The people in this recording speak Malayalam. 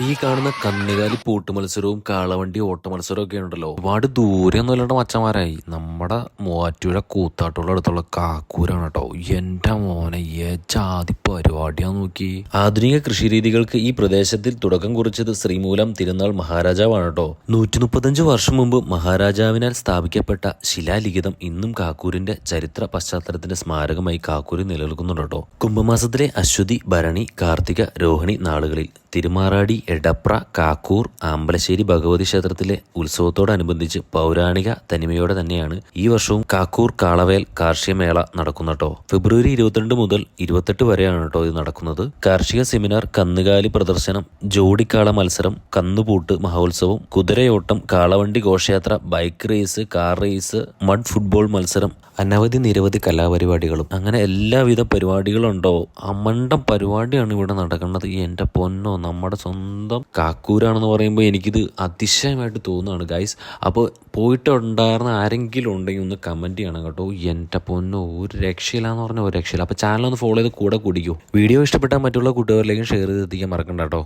ഈ കാണുന്ന കന്നുകാലി പൂട്ട് മത്സരവും കാളവണ്ടി ഓട്ട മത്സരവും ഒക്കെ ഉണ്ടല്ലോ, ഒരുപാട് ദൂരെ ഒന്നും അല്ലാണ്ട് മച്ചന്മാരായി നമ്മുടെ മൂവാറ്റുപുഴ കൂത്താട്ടുള്ള അടുത്തുള്ള കാക്കൂരാണ് കേട്ടോ. എന്റെ മോനെ ജാതി പരിപാടിയാന്ന് നോക്കി. ആധുനിക കൃഷിരീതികൾക്ക് ഈ പ്രദേശത്തിൽ തുടക്കം കുറിച്ചത് ശ്രീമൂലം തിരുനാൾ മഹാരാജാവാണ് കേട്ടോ. 135 വർഷം മുമ്പ് മഹാരാജാവിനാൽ സ്ഥാപിക്കപ്പെട്ട ശിലാലിഖിതം ഇന്നും കാക്കൂരിന്റെ ചരിത്ര പശ്ചാത്തലത്തിന്റെ സ്മാരകമായി കാക്കൂരിൽ നിലനിൽക്കുന്നുണ്ട് കേട്ടോ. കുംഭമാസത്തിലെ അശ്വതി, ഭരണി, കാർത്തിക, രോഹിണി നാളുകളിൽ തിരുമാറാടി, എടപ്ര, കാക്കൂർ, ആമ്പലശ്ശേരി ഭഗവതി ക്ഷേത്രത്തിലെ ഉത്സവത്തോടനുബന്ധിച്ച് പൗരാണിക തനിമയോടെ തന്നെയാണ് ഈ വർഷവും കാക്കൂർ കാളവേൽ കാർഷിക മേള നടക്കുന്നത് കേട്ടോ. ഫെബ്രുവരി 22 മുതൽ 28 വരെയാണ് കേട്ടോ ഇത് നടക്കുന്നത്. കാർഷിക സെമിനാർ, കന്നുകാലി പ്രദർശനം, ജോഡിക്കാള മത്സരം, കന്നുപൂട്ട് മഹോത്സവം, കുതിരയോട്ടം, കാളവണ്ടി ഘോഷയാത്ര, bike raise, car race, mud football മത്സരം, നിരവധി കലാപരിപാടികളും അങ്ങനെ എല്ലാവിധ പരിപാടികളും ഉണ്ടോ. അമ്മണ്ടം പരിപാടിയാണ് ഇവിടെ നടക്കുന്നത്. എൻ്റെ പൊന്നോ, നമ്മുടെ സ്വന്തം കാക്കൂരാണെന്ന് പറയുമ്പോൾ എനിക്കിത് അതിശയമായിട്ട് തോന്നുകയാണ് ഗൈസ്. അപ്പോൾ പോയിട്ടുണ്ടായിരുന്ന ആരെങ്കിലും ഉണ്ടെങ്കിൽ ഒന്ന് കമൻറ്റ് ചെയ്യണം കേട്ടോ. എൻ്റെ പൊന്നോ, ഒരു രക്ഷയില്ലാന്ന് പറഞ്ഞാൽ ഒരു രക്ഷയില്ല. അപ്പോൾ ചാനലൊന്ന് ഫോളോ ചെയ്ത് കൂടെ കുടിക്കൂ. വീഡിയോ ഇഷ്ടപ്പെട്ടാൽ മറ്റുള്ള കൂട്ടുകാരിലേക്കും ഷെയർ ചെയ്ത് എത്തിക്കാൻ മറക്കണ്ട കേട്ടോ.